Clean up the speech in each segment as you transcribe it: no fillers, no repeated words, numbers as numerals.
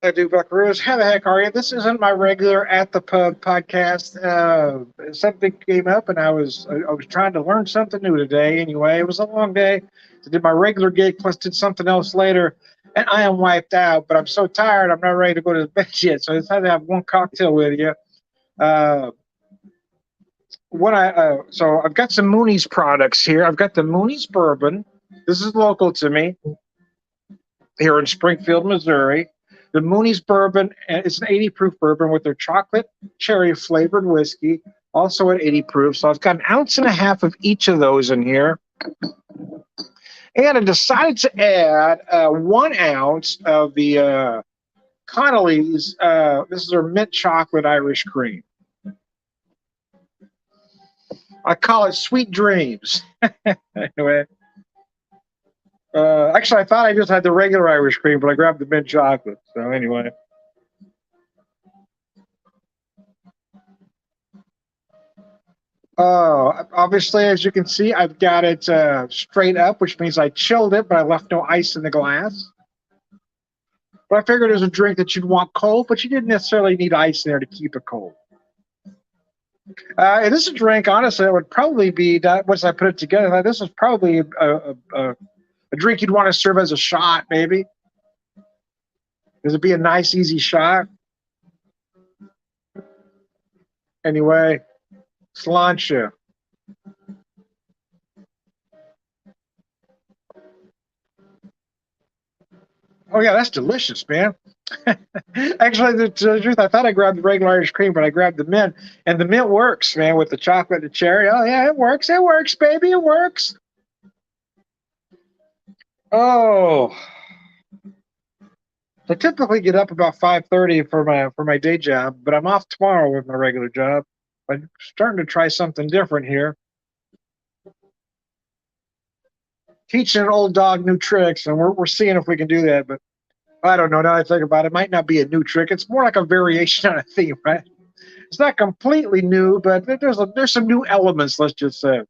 I do, Buckaroos. How the heck are you? This isn't my regular at the pub podcast. Something came up, and I was trying to learn something new today. Anyway, it was a long day. I did my regular gig plus did something else later, and I am wiped out. But I'm so tired. I'm not ready to go to bed yet. So I decided to have one cocktail with you. Uh, so I've got some Mooney's products here. I've got the Mooney's Bourbon. This is local to me here in Springfield, Missouri. The Mooney's Bourbon, it's an 80 proof bourbon with their chocolate cherry flavored whiskey, also at 80 proof. So I've got an ounce and a half of each of those in here. And I decided to add 1 ounce of the Connolly's. This is their mint chocolate Irish cream. I call it Sweet Dreams. Anyway. Actually, I thought I just had the regular Irish cream, but I grabbed the mint chocolate. So anyway. Obviously, as you can see, I've got it straight up, which means I chilled it, but I left no ice in the glass. But I figured it was a drink that you'd want cold, but you didn't necessarily need ice in there to keep it cold. This is a drink, honestly, it would probably be, once I put it together, this is probably a drink you'd want to serve as a shot, maybe. This would be a nice, easy shot. Anyway, sláinte. Oh, yeah, that's delicious, man. Actually, the truth, I thought I grabbed the regular Irish cream, but I grabbed the mint, and the mint works, man, with the chocolate and the cherry. Oh, yeah, it works. It works, baby. It works. Oh, I typically get up about 5:30 for my day job, but I'm off tomorrow with my regular job. I'm starting to try something different here. Teaching an old dog new tricks, and we're seeing if we can do that. But I don't know. Now I think about it, it might not be a new trick. It's more like a variation on a theme, right? It's not completely new, but there's some new elements. Let's just say.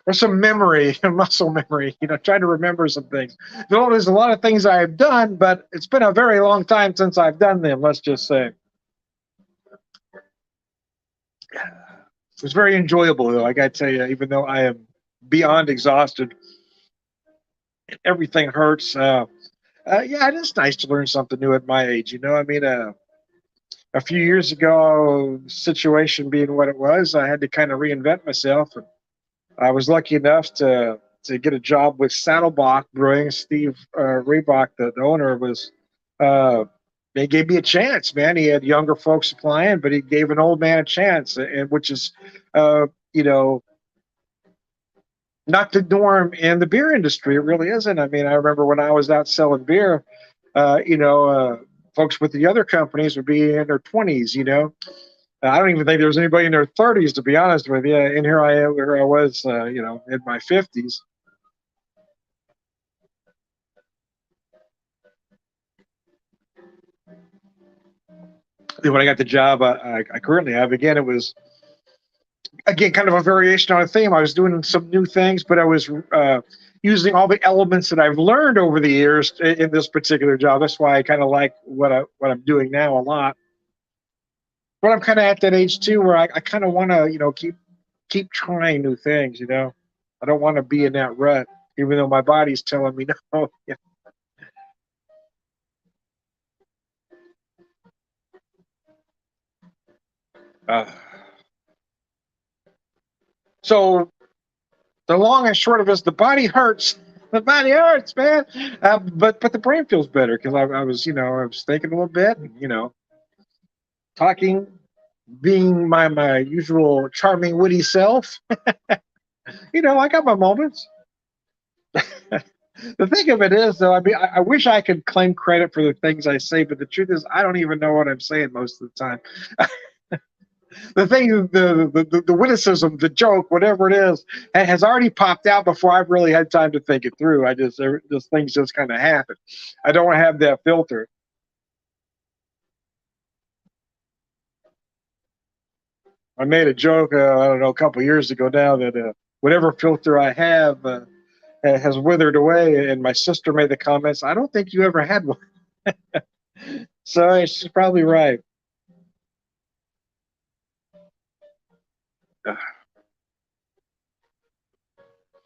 There's some memory, muscle memory, trying to remember some things. There's a lot of things I've done, but it's been a very long time since I've done them, let's just say. It was very enjoyable, though, I got to tell you, even though I am beyond exhausted. Everything hurts. Yeah, it is nice to learn something new at my age. I mean, a few years ago, the situation being what it was, I had to kind of reinvent myself. And I was lucky enough to get a job with Saddlebach Brewing. Steve Reebok, the owner, was they gave me a chance, man. He had younger folks applying, but he gave an old man a chance, and which is, you know, not the norm in the beer industry. It really isn't. I mean, I remember when I was out selling beer, folks with the other companies would be in their 20s. I don't even think there was anybody in their 30s, to be honest with you. And here I was, in my 50s. When I got the job I currently have, again, it was kind of a variation on a theme. I was doing some new things, but I was using all the elements that I've learned over the years in this particular job. That's why I kind of like what I'm doing now a lot. But I'm kind of at that age too, where I kind of want to, keep trying new things. I don't want to be in that rut, even though my body's telling me no. uh, so the long and short of it is the body hurts. The body hurts, man. But the brain feels better because I was I was thinking a little bit, and, talking, being my usual charming, witty self. I got my moments. The thing of it is, though, I mean, I wish I could claim credit for the things I say, but the truth is, I don't even know what I'm saying most of the time. The thing, the witticism, the joke, whatever it is, has already popped out before I've really had time to think it through. Those things just kind of happen. I don't have that filter. I made a joke, I don't know, a couple of years ago now that whatever filter I have, has withered away. And my sister made the comments, I don't think you ever had one. So she's probably right.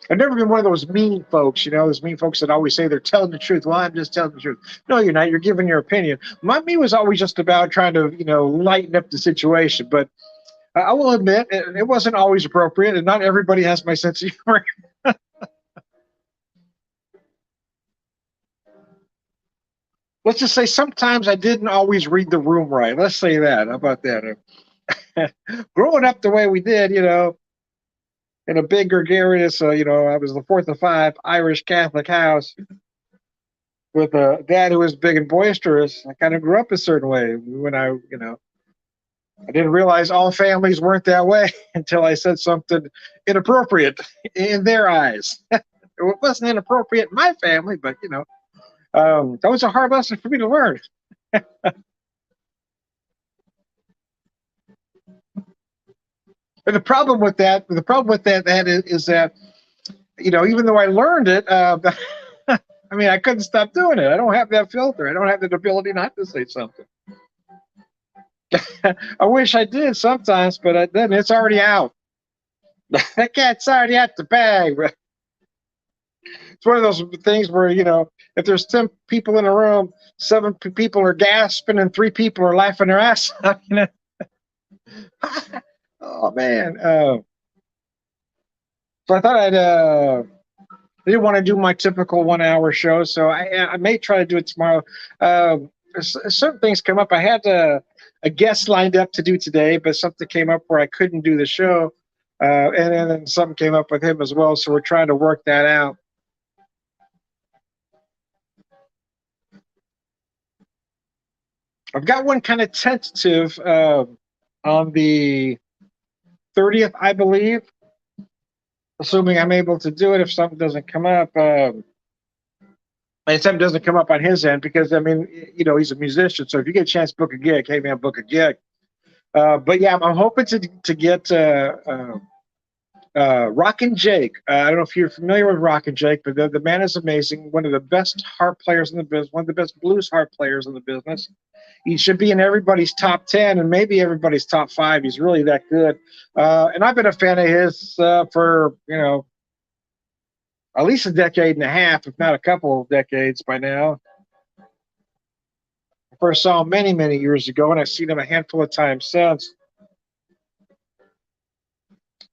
I've never been one of those mean folks, those mean folks that always say they're telling the truth. Well, I'm just telling the truth. No, you're not. You're giving your opinion. Me was always just about trying to, lighten up the situation. But I will admit, it wasn't always appropriate, and not everybody has my sense of humor. Let's just say sometimes I didn't always read the room right. Let's say that. How about that? Growing up the way we did, in a big gregarious, I was the fourth of five Irish Catholic house with a dad who was big and boisterous. I kind of grew up a certain way when I didn't realize all families weren't that way until I said something inappropriate in their eyes. It wasn't inappropriate in my family, but that was a hard lesson for me to learn. And the problem with that is that, even though I learned it, I mean, I couldn't stop doing it. I don't have that filter. I don't have the ability not to say something. I wish I did sometimes, but then it's already out. That cat's already out the bag. It's one of those things where, if there's 10 people in a room, 7 people are gasping and 3 people are laughing their ass off. Oh, man. So I thought I didn't want to do my typical 1-hour show, so I may try to do it tomorrow. Certain things come up. I had a guest lined up to do today, but something came up where I couldn't do the show. And then something came up with him as well, so we're trying to work that out. I've got one kind of tentative on the 30th, I believe, assuming I'm able to do it if something doesn't come up. And something doesn't come up on his end, because, I mean, he's a musician, so if you get a chance to book a gig, hey, man, book a gig. But, yeah, I'm hoping to get Rockin' Jake. I don't know if you're familiar with Rockin' Jake, but the man is amazing. One of the best harp players in the business, one of the best blues harp players in the business. He should be in everybody's top 10 and maybe everybody's top 5. He's really that good. And I've been a fan of his for, at least a decade and a half, if not a couple of decades by now. I first saw him many, many years ago, and I've seen him a handful of times since.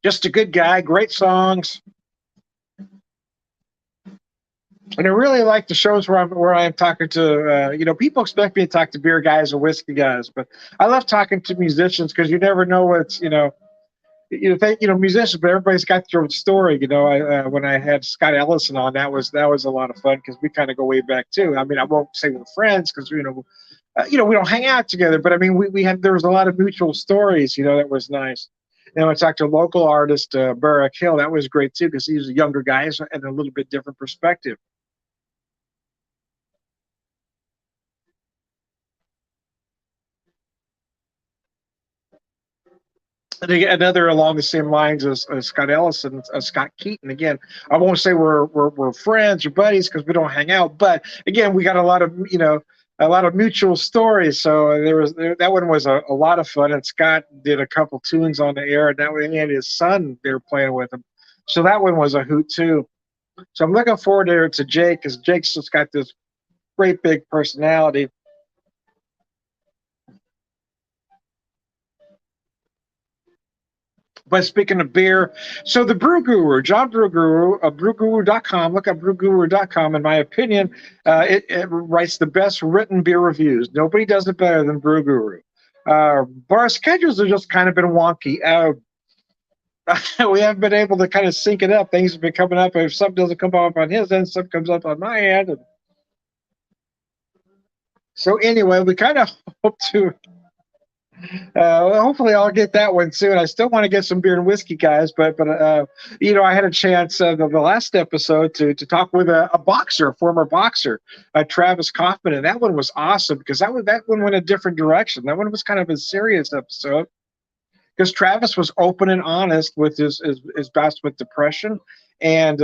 Just a good guy, great songs. And I really like the shows where I am talking to, people expect me to talk to beer guys or whiskey guys, but I love talking to musicians because you never know what's, musicians, but everybody's got their own story. When I had Scott Ellison on, that was a lot of fun because we kind of go way back too. I mean, I won't say we're friends because we don't hang out together, but I mean, there was a lot of mutual stories. That was nice. And I talked to a local artist, Barack Hill. That was great too because he's a younger guy and a little bit different perspective. Another along the same lines as Scott Ellison, Scott Keaton. Again, I won't say we're friends or buddies because we don't hang out, but again, we got a lot of mutual stories. So that one was a lot of fun. And Scott did a couple tunes on the air, and that way he had his son they were playing with him. So that one was a hoot too. So I'm looking forward to Jake because Jake's just got this great big personality. But speaking of beer, so the Brew Guru, John Brew Guru, brewguru.com, look up brewguru.com. In my opinion, it writes the best written beer reviews. Nobody does it better than Brew Guru. But our schedules have just kind of been wonky. We haven't been able to kind of sync it up. Things have been coming up. If something doesn't come up on his end, something comes up on my end. So anyway, we kind of hope to hopefully I'll get that one soon. I still want to get some beer and whiskey guys, but I had a chance the last episode to talk with a boxer, a former boxer, Travis Kaufman, and that one was awesome because that one went a different direction. That one was kind of a serious episode because Travis was open and honest with his bouts with depression, and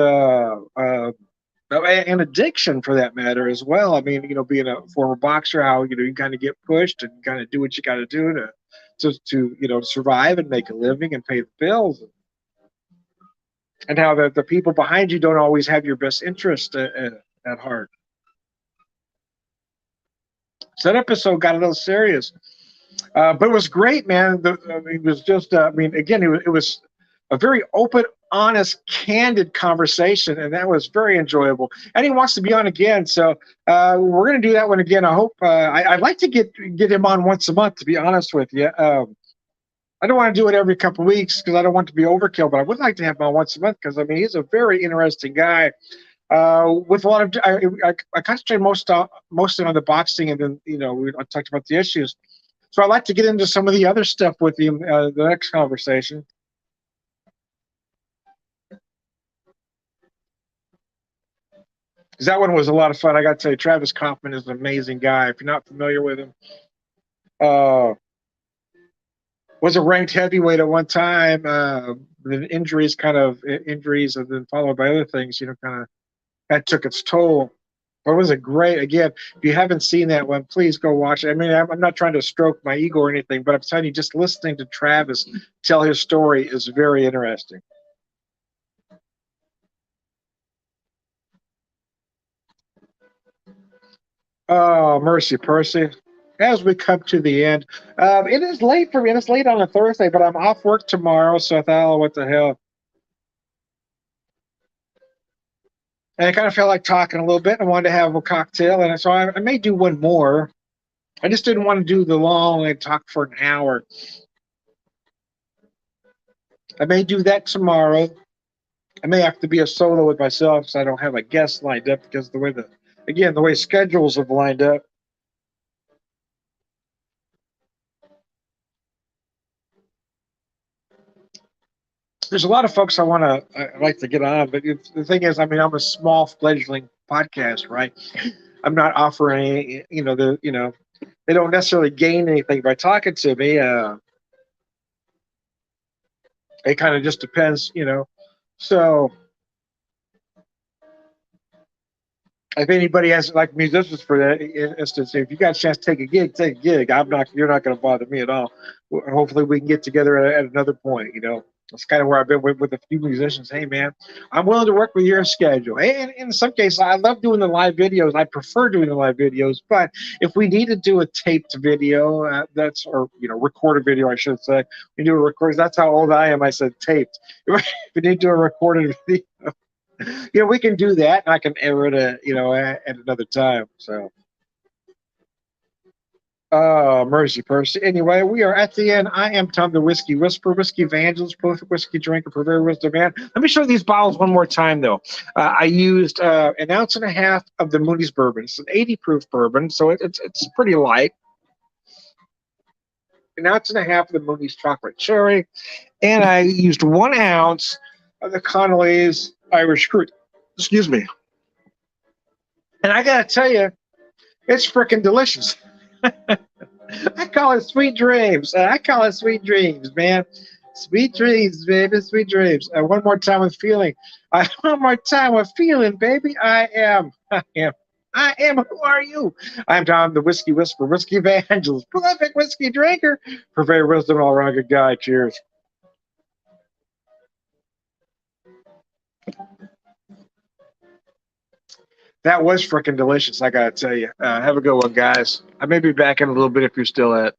and addiction for that matter as well. I mean, being a former boxer, how you kind of get pushed and kind of do what you got to do to survive and make a living and pay the bills, and how the people behind you don't always have your best interest at heart. So that episode got a little serious, but it was great, man. It was just, I mean, again, it was a very open, honest, candid conversation, and that was very enjoyable. And he wants to be on again, so we're going to do that one again. I hope. I'd like to get him on once a month, to be honest with you. I don't want to do it every couple of weeks because I don't want it to be overkill, but I would like to have him on once a month because I mean he's a very interesting guy. With a lot of, I concentrate mostly on the boxing, and then I talked about the issues. So I'd like to get into some of the other stuff with you the next conversation. Because that one was a lot of fun. I got to tell you, Travis Kaufman is an amazing guy. If you're not familiar with him, uh, was a ranked heavyweight at one time. Injuries, and then followed by other things, kind of that took its toll. But it was a great, again, if you haven't seen that one, please go watch it. I mean, I'm not trying to stroke my ego or anything, but I'm telling you, just listening to Travis tell his story is very interesting. Oh, mercy, Percy. As we come to the end, it is late for me, and it's late on a Thursday, but I'm off work tomorrow, so I thought, oh, what the hell. And I kind of felt like talking a little bit. I wanted to have a cocktail, and so I may do one more. I just didn't want to do the long and talk for an hour. I may do that tomorrow. I may have to be a solo with myself, so I don't have a guest lined up because the way schedules have lined up. There's a lot of folks I like to get on, but the thing is, I mean, I'm a small fledgling podcast, right? I'm not offering any, they don't necessarily gain anything by talking to me. It kind of just depends. So if anybody has like musicians for that instance, if you got a chance to take a gig, take a gig. You're not going to bother me at all. Hopefully we can get together at another point. That's kind of where I've been with a few musicians. Hey, man, I'm willing to work with your schedule. And in some cases, I love doing the live videos. I prefer doing the live videos. But if we need to do a taped video, or recorded video, I should say, we do a record. That's how old I am. I said taped. If we need to do a recorded video, we can do that. And I can air it, at another time. So. Oh, mercy, Percy. Anyway, we are at the end. I am Tom the Whiskey Whisperer, Whiskey Evangelist, prolific whiskey drinker, purveyor of wisdom man. Let me show these bottles one more time, though. I used an ounce and a half of the Moony's Bourbon. It's an 80 proof bourbon, so it's pretty light. An ounce and a half of the Moony's Chocolate Cherry. And I used 1 ounce of the Connolly's Irish Creek. Excuse me. And I got to tell you, it's freaking delicious. I call it sweet dreams. I call it sweet dreams, man. Sweet dreams, baby. Sweet dreams. One more time with feeling. One more time with feeling, baby. I am. Who are you? I'm Tom, the Whiskey Whisperer, Whiskey Evangelist, prolific whiskey drinker, purveyor of wisdom, all around good guy. Cheers. That was freaking delicious, I gotta tell you. Have a good one, guys. I may be back in a little bit if you're still at.